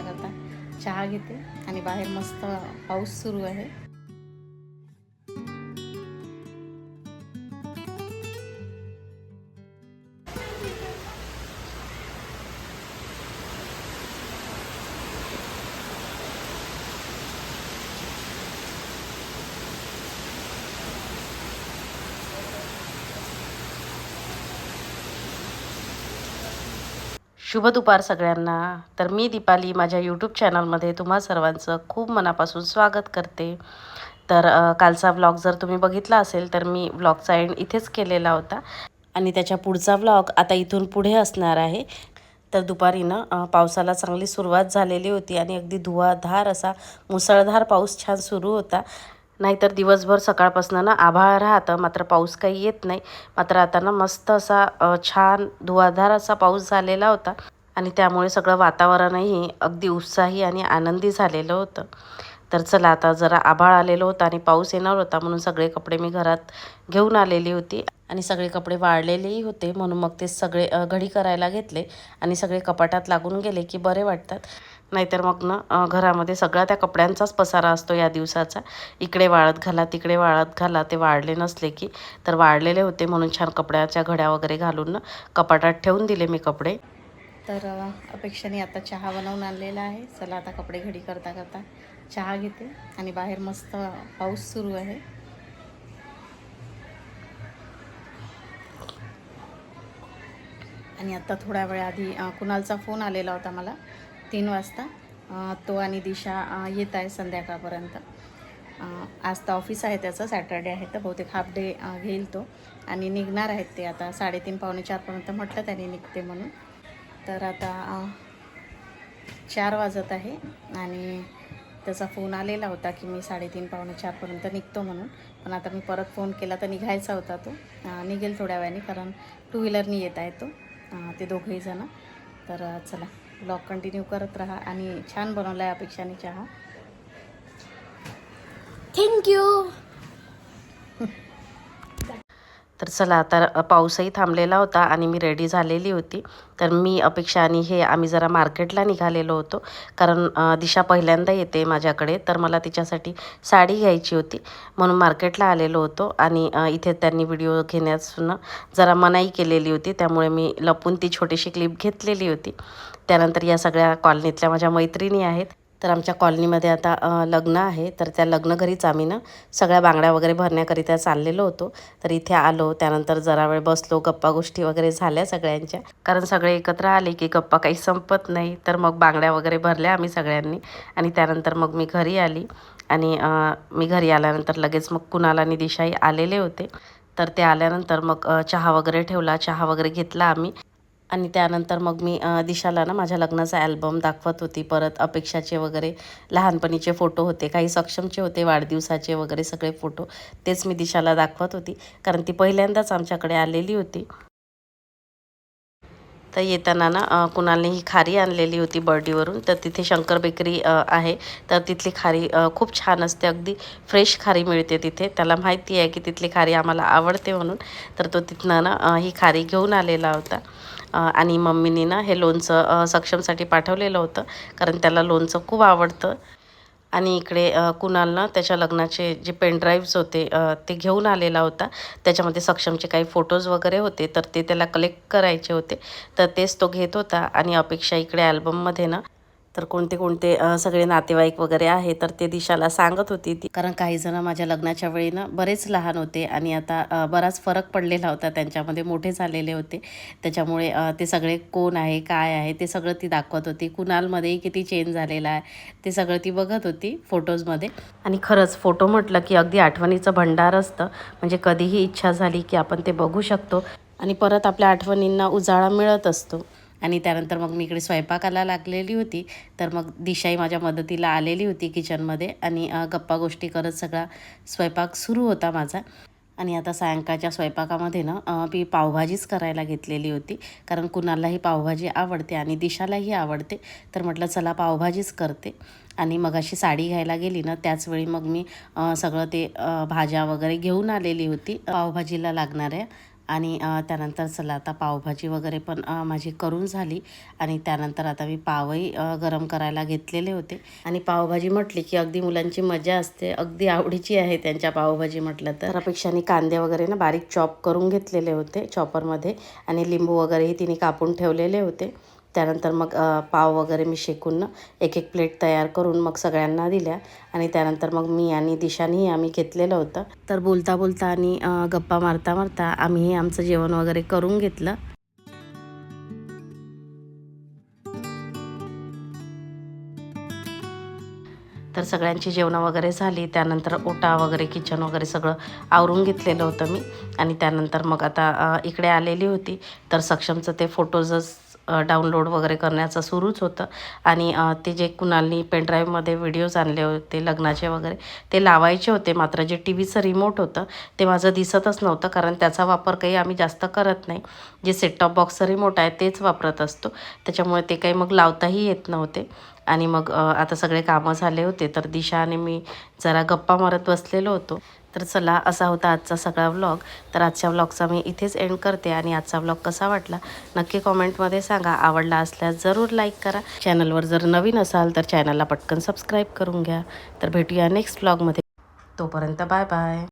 करता चहा घेते आणि बाहेर मस्त पाऊस सुरू आहे. शुभ दुपार सगळ्यांना. तर मी दीपाली माझ्या यूट्यूब चॅनलमध्ये तुम्हा सर्वांचं खूप मनापासून स्वागत करते. तर कालचा व्लॉग जर तुम्ही बघितला असेल तर मी व्लॉगचा एंड इथेच केलेला होता आणि त्याच्या पुढचा व्लॉग आता इथून पुढे असणार आहे. तर दुपारी पावसाला चांगली सुरुवात झालेली होती आणि अगदी धुवाधार असा मुसळधार पाऊस छान सुरू होता. नाहीतर दिवसभर सकाळपासून आभाळ राहतं, मात्र पाऊस काही येत नाही. मात्र आता मस्त असा छान धुवाधार असा पाऊस झालेला होता आणि त्यामुळे सगळं वातावरणही अगदी उत्साही आणि आनंदी झालेलं होतं. तर चला आता जरा आभाळ आलेलं होतं आणि पाऊस येणार होता म्हणून सगळे कपडे मी घरात घेऊन आलेली होती आणि सगळे कपडे वाळलेलेही होते म्हणून मग ते सगळे घडी करायला घेतले आणि सगळे कपाटात लागून गेले की बरे वाटतात. नाहीतर मग घरामध्ये सगळा त्या कपड्यांचाच पसारा असतो या दिवसाचा. इकडे वाळत घाला तिकडे वाळत घाला, ते वाळले नसले की. तर वाळलेले होते म्हणून छान कपड्याच्या घड्या वगैरे घालून कपाटात ठेवून दिले मी कपडे. तर अपेक्षाने आता चहा बनवून आणलेला आहे. चला आता कपडे घडी करता करता चहा घेते आणि बाहेर मस्त पाऊस सुरू आहे. आणि आत्ता थोड्या वेळ आधी कुणालचा फोन आलेला होता मला 3 वाजता. तो आणि दिशा येत आहे संध्याकाळपर्यंत. आज तर ऑफिस आहे त्याचं, सॅटर्डे आहे तर बहुतेक हाफ डे घेईल तो आणि निघणार आहेत ते आता 3:30 पावणे 4पर्यंत म्हटलं त्याने निघते म्हणून. तर आता 4 वाजत आहे आणि त्याचा फोन आलेला होता की मी 3:30 पावणे 4पर्यंत निघतो म्हणून. पण आता मी परत फोन केला तर निघायचा होता तो. निघेल थोड्या वेळाने कारण 2 व्हीलरनी येत आहे तो, ते दोघेही जण. तर चला ब्लॉग कंटिन्यू करत राहा आणि छान बनवला आहे अपेक्षाने चहा. थँक्यू. तर चला आता पाऊसही थांबलेला होता आणि मी रेडी झालेली होती. तर मी अपेक्षा आणि हे आम्ही जरा मार्केटला निघालेलो होतो कारण दिशा पहिल्यांदा येते माझ्याकडे, तर मला तिच्यासाठी साडी घ्यायची होती म्हणून मार्केटला आलेलो होतो. आणि इथे त्यांनी व्हिडिओ घेण्यासून जरा मनाई केलेली होती त्यामुळे मी लपून ती छोटीशी क्लिप घेतलेली होती. त्यानंतर या सगळ्या कॉलनीतल्या माझ्या मैत्रिणी आहेत. तर आमच्या कॉलनीमध्ये आता लग्न आहे, तर त्या लग्न घरीच आम्ही सगळ्या बांगड्या वगैरे भरण्याकरिता चाललेलो होतो. तर इथे आलो, त्यानंतर जरा वेळ बसलो, गप्पा गोष्टी वगैरे झाल्या सगळ्यांच्या. कारण सगळे एकत्र आले की गप्पा काही संपत नाही. तर मग बांगड्या वगैरे भरल्या आम्ही सगळ्यांनी आणि त्यानंतर मग मी घरी आली. आणि मी घरी आल्यानंतर लगेच मग कुणाल आणि दिशाही आलेले होते. तर ते आल्यानंतर मग चहा वगैरे ठेवला, चहा वगैरे घेतला आम्ही. आणि त्यानंतर मग मी दिशाला माझ्या लग्नाचा ॲल्बम दाखवत होती. परत अपेक्षाचे वगैरे लहानपणीचे फोटो होते, काही सक्षमचे होते, वाढदिवसाचे वगैरे सगळे फोटो. तेच मी दिशाला दाखवत होती कारण ती पहिल्यांदाच आमच्याकडे आलेली होती. तर येताना कुणालने ही खारी आणलेली होती बर्डीवरून. तर तिथे शंकर बेकरी आहे, तर तिथली खारी खूप छान असते, अगदी फ्रेश खारी मिळते तिथे. त्याला माहिती आहे की तिथली खारी आम्हाला आवडते म्हणून. तर तो तिथनं ही खारी घेऊन आलेला होता. आणि मम्मीनी हे लोणचं सक्षमसाठी पाठवलेलं होतं कारण त्याला लोणचं खूप आवडतं. आणि इकडे कुणालनं त्याच्या लग्नाचे जे पेनड्राईव्हज होते ते घेऊन आलेला होता. त्याच्यामध्ये सक्षमचे काही फोटोज वगैरे होते, तर ते त्याला कलेक्ट करायचे होते. तर तेच तो घेत होता. आणि अपेक्षा इकडे ॲल्बममध्ये तर कोणते कोणते सगळे नातेवाईक वगैरे आहे तर ते दिशाला सांगत होती ती. कारण काही जण माझ्या लग्नाच्या वेळी बरेच लहान होते आणि आता बराच फरक पडलेला होता, त्यांच्यामध्ये मोठे झालेले होते. त्याच्यामुळे ते सगळे कोण आहे काय आहे ते सगळं ती दाखवत होती. कुणालमध्येही किती चेंज झालेला आहे ते सगळं ती बघत होती फोटोजमध्ये. आणि खरंच फोटो म्हटलं की अगदी आठवणीचं भंडार असतं. म्हणजे कधीही इच्छा झाली की आपण ते बघू शकतो आणि परत आपल्या आठवणींना उजाळा मिळत असतो. आणि त्यानंतर मग मी इकडे स्वयंपाकाला लागलेली होती. तर मग दिशाही माझ्या मदतीला आलेली होती किचनमध्ये आणि गप्पा गोष्टी करत सगळा स्वयंपाक सुरू होता माझा. आणि आता सायंकाळच्या स्वयंपाकामध्ये मी पावभाजीच करायला घेतलेली होती कारण कुणालाही पावभाजी आवडते आणि दिशालाही आवडते. तर म्हटलं चला पावभाजीच करते. आणि मगाशी साडी घ्यायला गेली त्याचवेळी मग मी सगळं ते भाज्या वगैरे घेऊन आलेली होती पावभाजीला लागणाऱ्या. आणि त्यानंतर चला आता पावभाजी वगैरे पण माझी करून झाली आणि त्यानंतर आता मी पावही गरम करायला घेतलेले होते. आणि पावभाजी म्हटली की अगदी मुलांची मजा असते, अगदी आवडीची आहे त्यांच्या पावभाजी म्हटलं तर. त्यापेक्षा कांदे वगैरे ना बारीक चॉप करून घेतलेले होते चॉपरमध्ये आणि लिंबू वगैरेही तिने कापून ठेवलेले होते. त्यानंतर मग पाव वगैरे मी शेकून ना एक एक प्लेट तयार करून मग सगळ्यांना दिल्या आणि त्यानंतर मग मी आणि दिशानीही आम्ही घेतलेलं होतं. तर बोलता बोलता आणि गप्पा मारता मारता आम्हीही आमचं जेवण वगैरे करून घेतलं. तर सगळ्यांची जेवणं वगैरे झाली. त्यानंतर ओटा वगैरे किचन वगैरे सगळं आवरून घेतलेलं होतं मी. आणि त्यानंतर मग आता इकडे आलेली होती. तर सक्षमचं ते फोटोजच डाउनलोड वगैरे करण्याचं सुरूच होतं. आणि ते जे कुणालनी पेनड्राईव्हमध्ये व्हिडिओज आणले होते लग्नाचे वगैरे ते लावायचे होते. मात्र जे टी व्हीचं रिमोट होतं ते माझं दिसतच नव्हतं, कारण त्याचा वापर काही आम्ही जास्त करत नाही. जे सेटटॉप बॉक्सचं रिमोट आहे तेच वापरत असतो. त्याच्यामुळे ते काही मग लावताही येत नव्हते. आणि मग आता सगळे कामं झाले होते तर दिशा आणि मी जरा गप्पा मारत बसलेलो होतो. तर चला, असा होता आजचा सगळा व्लॉग. तर आजच्या व्लॉगचा मी इथेच एंड करते. आणि आजचा व्लॉग कसा वाटला नक्की कॉमेंटमध्ये सांगा. आवडला असल्यास जरूर लाईक करा. चॅनलवर जर नवीन असाल तर चॅनलला पटकन सबस्क्राईब करून घ्या. तर भेटूया नेक्स्ट व्लॉगमध्ये. तोपर्यंत बाय बाय.